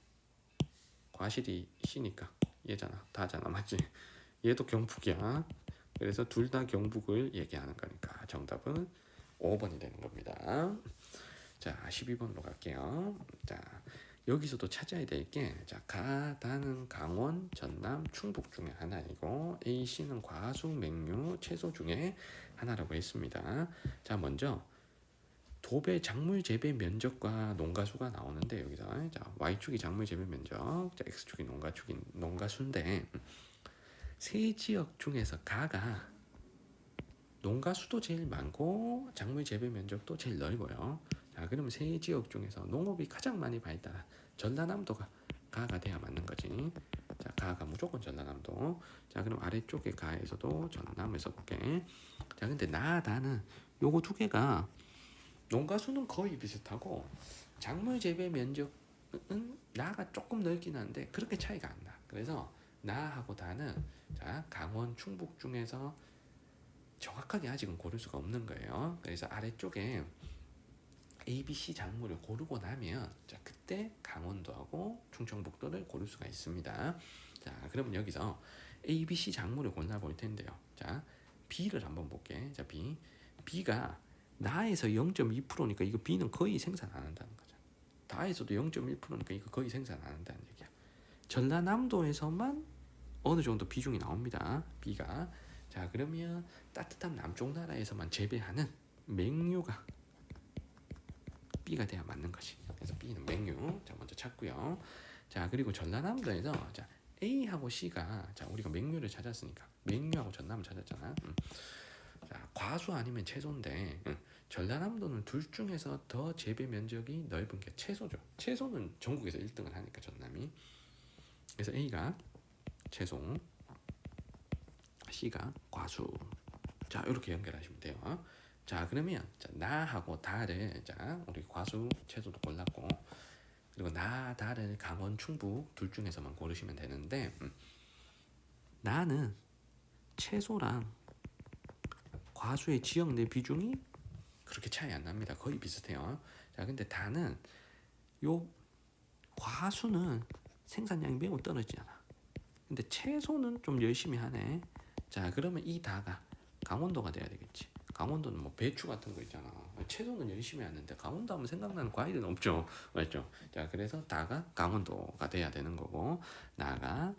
A: 과실이 C니까 얘잖아. 다잖아. 맞지? 얘도 경북이야. 그래서 둘 다 경북을 얘기하는 거니까 정답은 5번이 되는 겁니다. 자, 12번으로 갈게요. 자, 여기서도 찾아야 될 게, 자, 가다는 강원, 전남, 충북 중에 하나이고, A, C는 과수, 맹류, 채소 중에 하나라고 했습니다. 자, 먼저 도배 작물 재배 면적과 농가수가 나오는데 여기서 자, Y축이 작물 재배 면적, 자, X축이 농가수인데 세 지역 중에서 가가 농가수도 제일 많고 작물 재배 면적도 제일 넓어요. 자, 그러면 세 지역 중에서 농업이 가장 많이 발달한 전라남도가 가가 돼야 맞는 거지. 자, 가가 무조건 전라남도. 자, 그럼 아래쪽에 가에서도 전남을 써볼게. 자, 근데 나는 요거 두 개가 농가수는 거의 비슷하고 작물 재배 면적은 나가 조금 넓긴 한데 그렇게 차이가 안 나. 그래서 나하고 다는 자, 강원, 충북 중에서 정확하게 아직은 고를 수가 없는 거예요. 그래서 아래쪽에 A, B, C 작물을 고르고 나면 자 그때 강원도하고 충청북도를 고를 수가 있습니다. 자 그러면 여기서 A, B, C 작물을 골라볼 텐데요. 자 B를 한번 볼게. 자 B가 나에서 0.2%니까 이거 B는 거의 생산 안 한다는 거죠. 다에서도 0.1%니까 이거 거의 생산 안 한다는 얘기야. 전라남도에서만 어느 정도 비중이 나옵니다. B가. 자 그러면 따뜻한 남쪽 나라에서만 재배하는 맹류가 B가 돼야 맞는 것이. 그래서 B는 맹류. 자 먼저 찾고요. 자 그리고 전라남도에서 자 A하고 C가 자 우리가 맹류를 찾았으니까 맹류하고 전남을 찾았잖아. 자 과수 아니면 채소인데 전라남도는 둘 중에서 더 재배 면적이 넓은 게 채소죠. 채소는 전국에서 1등을 하니까 전남이. 그래서 A가 채소, C가 과수. 자 이렇게 연결하시면 돼요. 자 그러면 자, 나하고 다를 자 우리 과수 채소도 골랐고 그리고 나 다를 강원 충북 둘 중에서만 고르시면 되는데 나는 채소랑 과수의 지역 내 비중이 그렇게 차이 안 납니다. 거의 비슷해요. 자 근데 다는 요 과수는 생산량이 매우 떨어지지 않아. 근데 채소는 좀 열심히 하네. 자 그러면 이 다가 강원도가 돼야 되겠지. 강원도는 뭐 배추 같은 거 있잖아. 채소는 열심히 하는데 강원도 하면 생각나는 과일은 없죠. 맞죠? 자 그래서 다가 강원도가 돼야 되는 거고 나가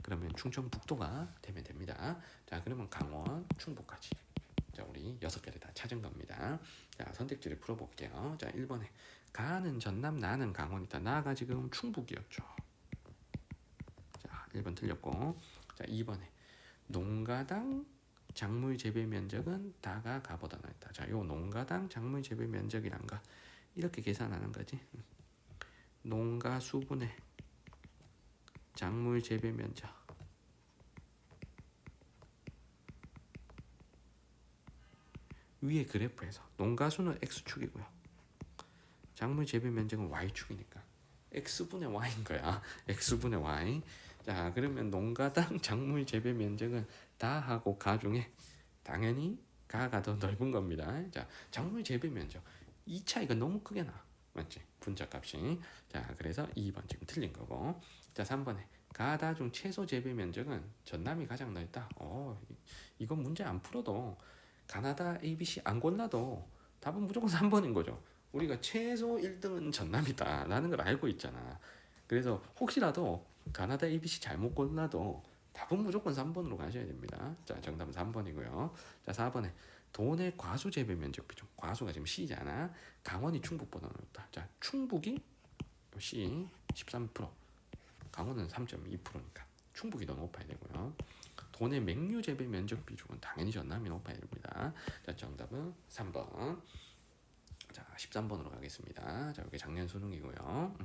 A: 그러면 충청북도가 되면 됩니다. 자 그러면 강원, 충북까지. 자 우리 6개를 다 찾은 겁니다. 자 선택지를 풀어볼게요. 자 1번에 가는 전남, 나는 강원이다. 나가 지금 충북이었죠. 자 1번 틀렸고 자 2번에 농가당 작물 재배 면적은 다가 가보다 넓다. 자, 요 농가당 작물 재배 면적이란 거 이렇게 계산하는 거지. 농가 수분의 작물 재배 면적. 위에 그래프에서 농가 수는 x축이고요. 작물 재배 면적은 y축이니까 x분의 y인 거야. x분의 y. 자, 그러면 농가당 작물 재배 면적은 다하고 가 중에 당연히 가가 더 넓은 겁니다. 자, 작물 재배 면적 이 차이가 너무 크게 나. 맞지? 분자 값이. 자, 그래서 2번 지금 틀린 거고. 자, 3번에 가다 중 채소 재배 면적은 전남이 가장 넓다. 이건 문제 안 풀어도 가나다 ABC 안 골라도 답은 무조건 3번인 거죠. 우리가 최소 1등은 전남이다 라는 걸 알고 있잖아. 그래서 혹시라도 가나다 ABC 잘못 골라도 답은 무조건 3번으로 가셔야 됩니다. 자 정답은 3번이고요. 자 4번에 도내 과수 재배 면적 비중. 과수가 지금 C잖아. 강원이 충북보다 높다. 자 충북이 C 13%, 강원은 3.2%니까 충북이 더 높아야 되고요. 도내 맹류 재배 면적 비중은 당연히 전남이 높아야 됩니다. 자 정답은 3번. 자 13번으로 가겠습니다. 자 여기 작년 수능이고요.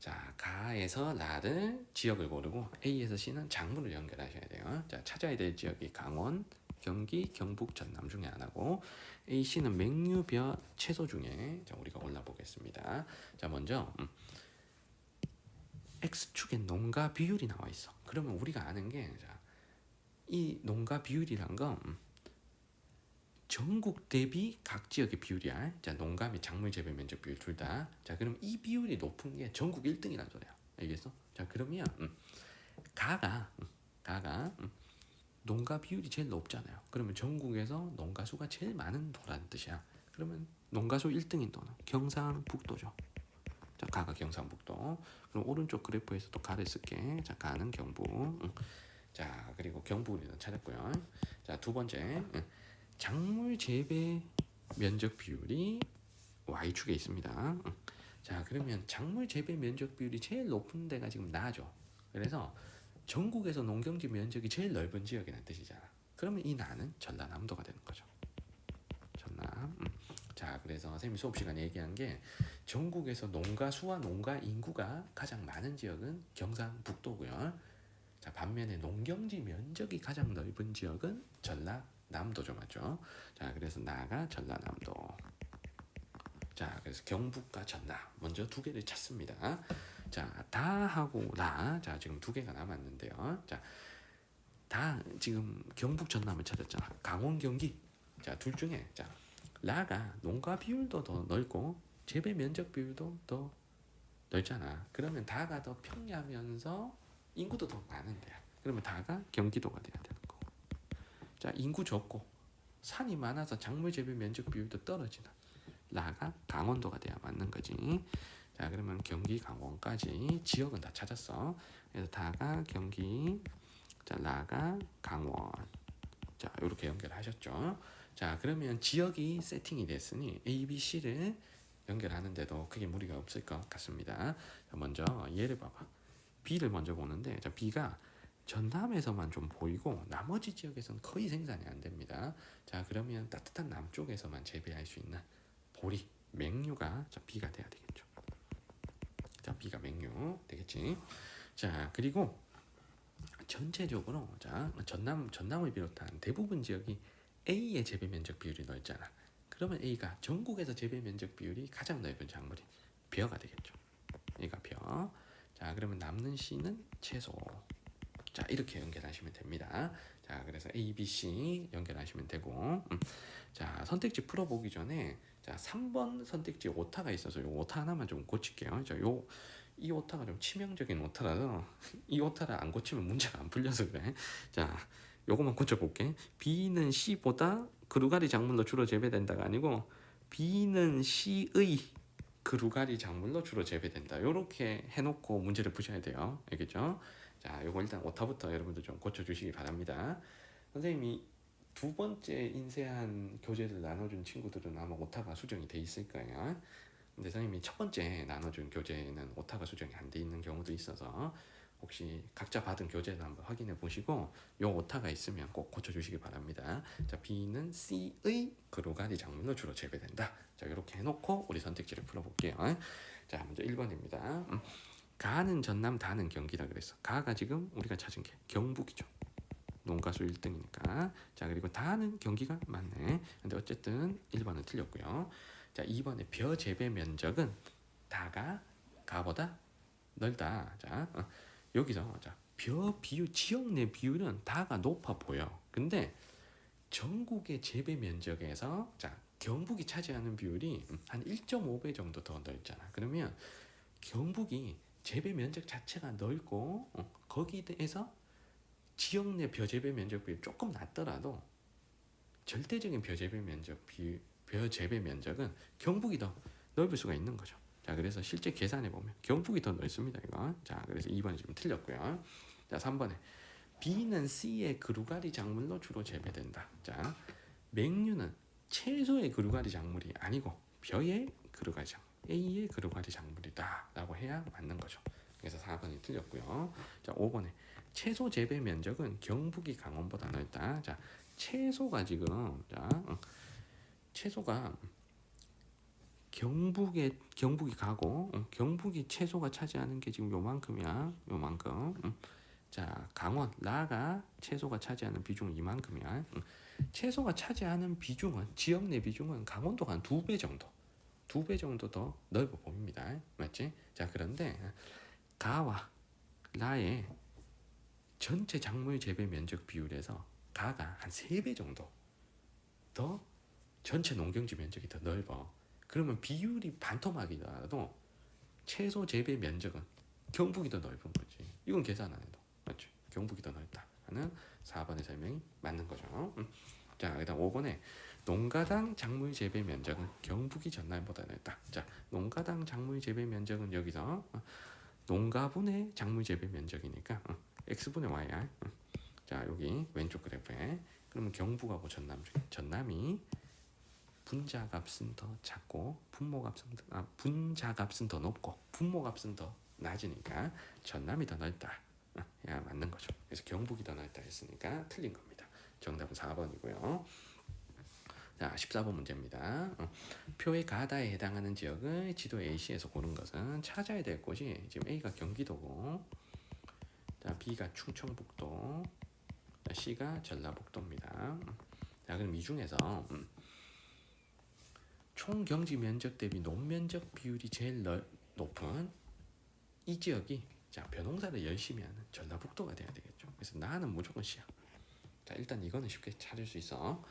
A: 자 가에서 라를 지역을 고르고 A에서 C는 작물을 연결하셔야 돼요. 자 찾아야 될 지역이 강원, 경기, 경북, 전남 중에 하나고 A, C는 맹류, 벼, 채소 중에 자 우리가 골라보겠습니다. 자 먼저 X축에 농가 비율이 나와 있어. 그러면 우리가 아는 게 이 농가 비율이란 건 전국 대비 각 지역의 비율이야. 자, 농가 및 작물 재배 면적 비율 둘 다. 자, 그럼 이 비율이 높은 게 전국 1등이란 소리야. 알겠어? 자, 그러면 가가 농가 비율이 제일 높잖아요. 그러면 전국에서 농가 수가 제일 많은 도라는 뜻이야. 그러면 농가 수 1등인 도는 경상북도죠. 자, 가가 경상북도. 그럼 오른쪽 그래프에서도 가를 쓸게. 자, 가는 경북. 자, 그리고 경북을 찾았고요. 자, 두 번째. 작물 재배 면적 비율이 Y축에 있습니다. 자 그러면 작물 재배 면적 비율이 제일 높은 데가 지금 나죠. 그래서 전국에서 농경지 면적이 제일 넓은 지역이라는 뜻이잖아. 그러면 이 나는 전라남도가 되는 거죠. 전남. 자 그래서 선생님이 수업 시간에 얘기한 게 전국에서 농가 수와 농가 인구가 가장 많은 지역은 경상북도고요. 자 반면에 농경지 면적이 가장 넓은 지역은 전라남도죠, 맞죠? 자 그래서 나가 전라남도. 자 그래서 경북과 전남 먼저 두 개를 찾습니다. 자 다하고 나. 자 지금 두 개가 남았는데요. 자 다 지금 경북 전남을 찾았잖아. 강원 경기. 자 둘 중에 자 라가 농가 비율도 더 넓고 재배 면적 비율도 더 넓잖아. 그러면 다가 더 평야면서 인구도 더 많은데요. 그러면 다가 경기도가 돼야 되는 거고. 자, 인구 적고 산이 많아서 작물 재배 면적 비율도 떨어지는 라가 강원도가 돼야 맞는 거지. 자, 그러면 경기 강원까지 지역은 다 찾았어. 그래서 다가 경기, 자, 라가 강원. 자, 이렇게 연결하셨죠. 자, 그러면 지역이 세팅이 됐으니 A, B, C를 연결하는데도 크게 무리가 없을 것 같습니다. 자, 먼저 얘를 봐봐. B를 먼저 보는데, 자, B가 전남에서만 좀 보이고 나머지 지역에서는 거의 생산이 안 됩니다. 자, 그러면 따뜻한 남쪽에서만 재배할 수 있는 보리, 맹류가 자, B가 돼야 되겠죠. 자, B가 맹류 되겠지. 자, 그리고 전체적으로 자, 전남을 비롯한 대부분 지역이 A의 재배 면적 비율이 넓잖아. 그러면 A가 전국에서 재배 면적 비율이 가장 넓은 작물이 벼가 되겠죠. A가 벼. 자, 그러면 남는 C는 채소. 자, 이렇게 연결하시면 됩니다. 자, 그래서 A, B, C 연결하시면 되고, 자, 선택지 풀어보기 전에 자, 3번 선택지 오타가 있어서 이 오타 하나만 좀 고칠게요. 이 오타가 좀 치명적인 오타라서 이 오타를 안 고치면 문제가 안 풀려서 그래. 자, 요거만 고쳐볼게. B는 C보다 그루가리 작물로 주로 재배된다가 아니고 B는 C의 그루가리 작물로 주로 재배된다. 요렇게 해놓고 문제를 푸셔야 돼요. 알겠죠? 자, 요거 일단 오타부터 여러분들 좀 고쳐주시기 바랍니다. 선생님이 두 번째 인쇄한 교재를 나눠준 친구들은 아마 오타가 수정이 돼 있을 거예요. 근데 선생님이 첫 번째 나눠준 교재는 오타가 수정이 안 돼 있는 경우도 있어서 혹시 각자 받은 교재를 한번 확인해 보시고 요 오타가 있으면 꼭 고쳐주시기 바랍니다. 자, B는 C의 그루가리 작물로 주로 재배된다. 자, 이렇게 해놓고 우리 선택지를 풀어볼게요. 자, 먼저 1번입니다. 가는 전남, 다는 경기다 그랬어. 가가 지금 우리가 찾은 게 경북이죠. 농가수 1등이니까. 자, 그리고 다는 경기가 맞네. 근데 어쨌든 1번은 틀렸고요. 자, 2번의 벼 재배 면적은 다가 가보다 넓다. 자, 여기서 자, 벼 비율, 지역 내 비율은 다가 높아 보여. 근데 전국의 재배 면적에서 자, 경북이 차지하는 비율이 한 1.5배 정도 더 넓잖아. 그러면 경북이 재배 면적 자체가 넓고 거기에서 지역 내 벼재배 면적 비율이 조금 낮더라도 절대적인 벼재배 면적은 경북이 더 넓을 수가 있는 거죠. 자, 그래서 실제 계산해 보면 경북이 더 넓습니다. 이거. 자, 그래서 2번이 지금 틀렸고요. 자, 3번에 B는 C의 그루가리 작물로 주로 재배된다. 자, 맹류는 채소의 그루가리 작물이 아니고 벼의 그루가리 작물, A의 그루가리 작물이다라고 해야 맞는 거죠. 그래서 4번이 틀렸고요. 자, 5번에 채소 재배 면적은 경북이 강원보다 넓다. 자, 채소가 지금 채소가 경북이 가고 경북이 채소가 차지하는 게 지금 요만큼이야. 요만큼. 자, 강원 라가 채소가 차지하는 비중은 이만큼이야. 채소가 차지하는 비중은 지역 내 비중은 강원도가 한 2배 정도. 2배 정도 더 넓어 보입니다. 맞지? 자, 그런데 가와 라의 전체 작물 재배 면적 비율에서 가가 한 3배 정도 더 전체 농경지 면적이 더 넓어. 그러면 비율이 반토막이더라도 채소 재배 면적은 경북이 더 넓은 거지. 이건 계산 안 해도 맞죠? 경북이 더 넓다 하는 4번의 설명이 맞는 거죠. 자, 그다음 5번에 농가당 작물 재배 면적은 경북이 전남보다 넓다. 자, 농가당 작물 재배 면적은 여기서 농가분의 작물 재배 면적이니까 x분의 y야. 자, 여기 왼쪽 그래프에 그러면 경북하고 전남이 분자값은 더 작고 분자값은 더 높고 분모값은 더 낮으니까 전남이 더 넓다. 야, 맞는 거죠. 그래서 경북이 더 넓다 했으니까 틀린 겁니다. 정답은 4번이고요. 자, 14번 문제입니다. 표의 가다에 해당하는 지역을 지도 AC에서 고른 것은 찾아야 될 곳이 지금 A가 경기도고, 자, B가 충청북도, 자, C가 전라북도입니다. 자, 그럼 이 중에서 총 경지 면적 대비 논면적 비율이 제일 높은 이 지역이 자, 벼농사를 열심히 하는 전라북도가 돼야 되겠죠. 그래서 나는 무조건 C야. 자, 일단 이거는 쉽게 찾을 수 있어.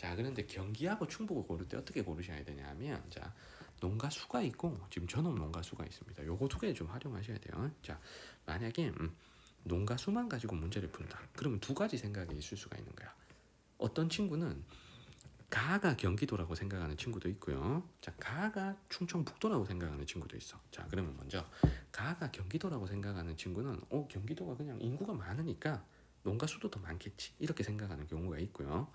A: 자, 그런데 경기하고 충북을 고를 때 어떻게 고르셔야 되냐면, 자, 농가수가 있고 지금 전업 농가수가 있습니다. 요거 두 개 좀 활용하셔야 돼요. 자, 만약에 농가수만 가지고 문제를 푼다. 그러면 두 가지 생각이 있을 수가 있는 거야. 어떤 친구는 가가 경기도라고 생각하는 친구도 있고요. 자, 가가 충청북도라고 생각하는 친구도 있어. 자, 그러면 먼저 가가 경기도라고 생각하는 친구는 경기도가 그냥 인구가 많으니까 농가 수도 더 많겠지. 이렇게 생각하는 경우가 있고요.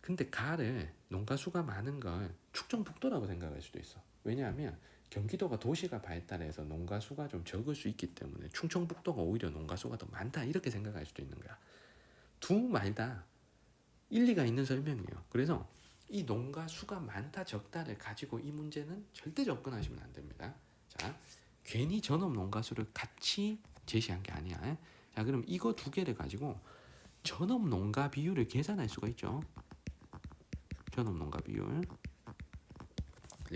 A: 근데 가를 농가 수가 많은 걸 충청북도라고 생각할 수도 있어. 왜냐하면 경기도가 도시가 발달해서 농가 수가 좀 적을 수 있기 때문에 충청북도가 오히려 농가 수가 더 많다. 이렇게 생각할 수도 있는 거야. 두 말 다 일리가 있는 설명이에요. 그래서 이 농가 수가 많다 적다를 가지고 이 문제는 절대 접근하시면 안 됩니다. 자, 괜히 전업 농가 수를 같이 제시한 게 아니야. 자, 그럼 이거 두 개를 가지고 전업 농가 비율을 계산할 수가 있죠. 전업 농가 비율을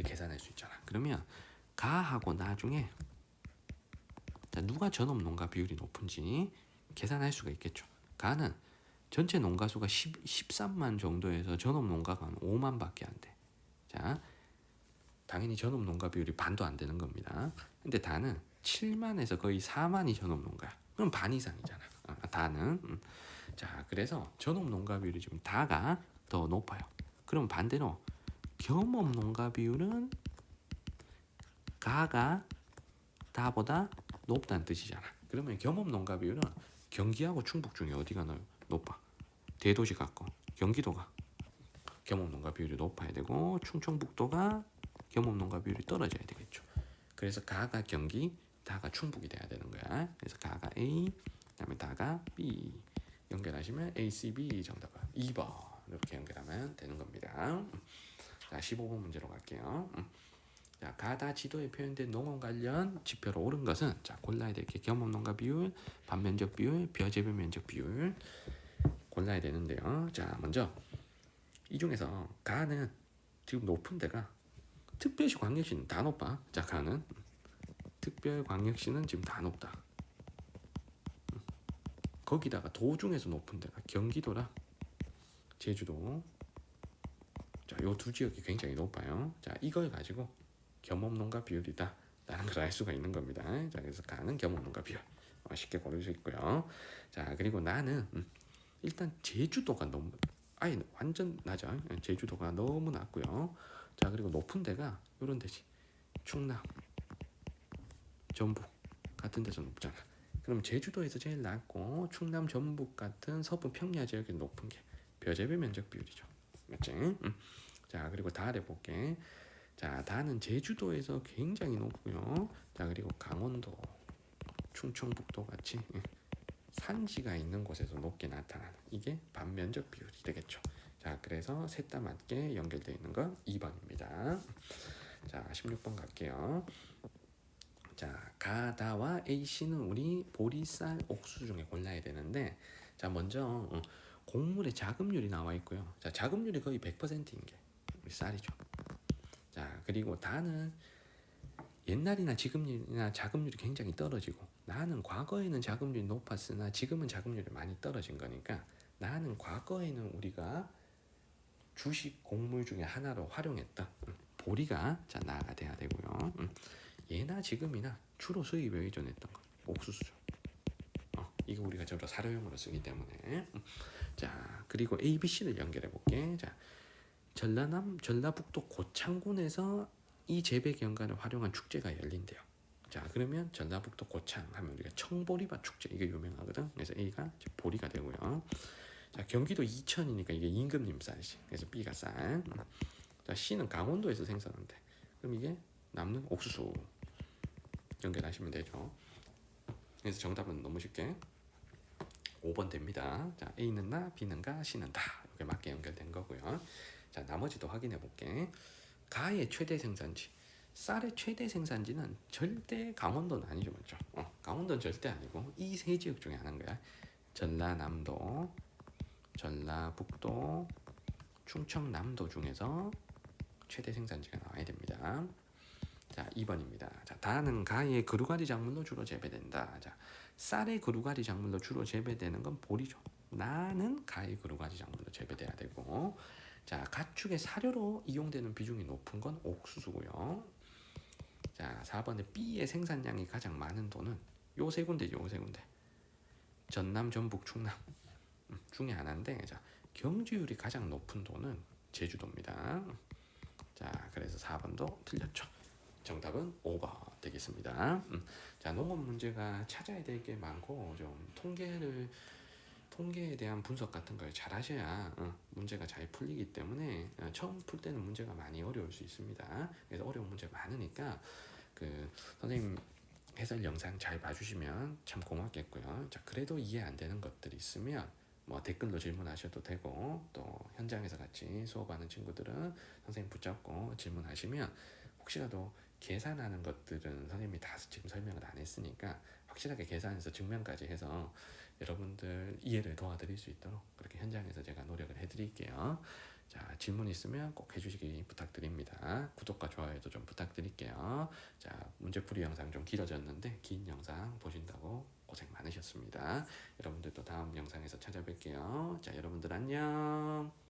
A: 계산할 수 있잖아. 그러면 가하고 나중에 누가 전업 농가 비율이 높은지 계산할 수가 있겠죠. 가는 전체 농가 수가 13만 정도에서 전업 농가가 한 5만밖에 안 돼. 자, 당연히 전업 농가 비율이 반도 안 되는 겁니다. 근데 다는 7만에서 거의 4만이 전업 농가야. 그럼 반 이상이잖아. 다는. 자, 그래서 전업 농가 비율이 지금 다가 더 높아요. 그럼 반대로 겸업 농가 비율은 가가 다보다 높다는 뜻이잖아. 그러면 겸업 농가 비율은 경기하고 충북 중에 어디가 높아? 대도시 같고 경기도가 겸업 농가 비율이 높아야 되고 충청북도가 겸업 농가 비율이 떨어져야 되겠죠. 그래서 가가 경기, 다가 충북이 돼야 되는 거야. 그래서 가가 A, 그다음에 다가 B 연결하시면 ACB 정답은 2번 이렇게 연결하면 되는 겁니다. 자, 15번 문제로 갈게요. 자, 가다 지도에 표현된 농업 관련 지표로 옳은 것은 자, 골라야 될 게 겸업 농가 비율, 반면적 비율, 벼재배 면적 비율 골라야 되는데요. 자, 먼저 이 중에서 가는 지금 높은 데가 특별시 광역시는 다 높아. 자, 가는 특별 광역시는 지금 다 높다. 거기다가 도 중에서 높은 데가 경기도랑 제주도. 자, 요 두 지역이 굉장히 높아요. 자, 이걸 가지고 겸업농가 비율이다 라는 걸 알 수가 있는 겁니다. 자, 그래서 가는 겸업농가 비율 쉽게 고를 수 있고요. 자, 그리고 나는 일단 제주도가 너무 아예 완전 낮아. 제주도가 너무 낮고요. 자, 그리고 높은 데가 요런 데지. 충남, 전북 같은 데서 높잖아. 그럼 제주도에서 제일 낮고 충남, 전북 같은 서부 평야 지역이 높은 게 벼재배 면적 비율이죠. 맞지? 자, 그리고 다 해볼게. 자, 다는 제주도에서 굉장히 높고요. 자, 그리고 강원도, 충청북도 같이 산지가 있는 곳에서 높게 나타나는 이게 반면적 비율이 되겠죠. 자, 그래서 셋 다 맞게 연결되어 있는 건 2번입니다. 자, 16번 갈게요. 자, 가다와 A씨는 우리 보리쌀, 옥수수 중에 골라야 되는데, 자, 먼저 곡물의 자급률이 나와 있고요. 자, 자급률이 거의 100%인 게 우리 쌀이죠. 자, 그리고 다는 옛날이나 지금이나 자급률이 굉장히 떨어지고, 나는 과거에는 자급률이 높았으나 지금은 자급률이 많이 떨어진 거니까 나는 과거에는 우리가 주식 곡물 중에 하나로 활용했던 보리가 자, 나가 돼야 되고요. 예나 지금이나 주로 수입에 의존했던 거 옥수수죠. 이거 우리가 전부 사료용으로 쓰기 때문에. 자, 그리고 A, B, C를 연결해 볼게. 자, 전라남, 전라북도 고창군에서 이 재배 경관을 활용한 축제가 열린대요. 자, 그러면 전라북도 고창 하면 우리가 청보리밭 축제 이게 유명하거든. 그래서 A가 보리가 되고요. 자, 경기도 이천이니까 이게 임금님 쌀이지. 그래서 B가 쌀. 자, C는 강원도에서 생산한대. 그럼 이게 남는 옥수수 연결하시면 되죠. 그래서 정답은 너무 쉽게 5번 됩니다. 자, A는 나, B는 가, C는 다 이렇게 맞게 연결된 거고요. 자, 나머지도 확인해 볼게. 가의 최대 생산지, 쌀의 최대 생산지는 절대 강원도는 아니죠, 맞죠? 강원도는 절대 아니고 이 세 지역 중에 하나인 거야. 전라남도, 전라북도, 충청남도 중에서 최대 생산지가 나와야 됩니다. 자, 2번입니다. 자, 다는 가의 그루가리 작물로 주로 재배된다. 자, 쌀의 그루가리 작물로 주로 재배되는 건 보리죠. 나는 가의 그루가리 작물로 재배돼야 되고, 자, 가축의 사료로 이용되는 비중이 높은 건 옥수수고요. 자, 4번에 B의 생산량이 가장 많은 도는 요 세 군데죠. 요 세 군데. 전남, 전북, 충남. 중에 하나인데, 자, 경지율이 가장 높은 도는 제주도입니다. 자, 그래서 4번도 틀렸죠. 정답은 5번 되겠습니다. 자, 농업 문제가 찾아야 될 게 많고 좀 통계에 대한 분석 같은 걸 잘 하셔야 문제가 잘 풀리기 때문에 처음 풀 때는 문제가 많이 어려울 수 있습니다. 그래서 어려운 문제 많으니까 그 선생님 해설 영상 잘 봐주시면 참 고맙겠고요. 자, 그래도 이해 안 되는 것들이 있으면 뭐 댓글로 질문하셔도 되고, 또 현장에서 같이 수업하는 친구들은 선생님 붙잡고 질문하시면, 혹시라도 계산하는 것들은 선생님이 다 지금 설명을 안 했으니까 확실하게 계산해서 증명까지 해서 여러분들 이해를 도와드릴 수 있도록 그렇게 현장에서 제가 노력을 해드릴게요. 자, 질문 있으면 꼭 해주시기 부탁드립니다. 구독과 좋아요도 좀 부탁드릴게요. 자, 문제풀이 영상 좀 길어졌는데 긴 영상 보신다고 고생 많으셨습니다. 여러분들도 다음 영상에서 찾아뵐게요. 자, 여러분들 안녕.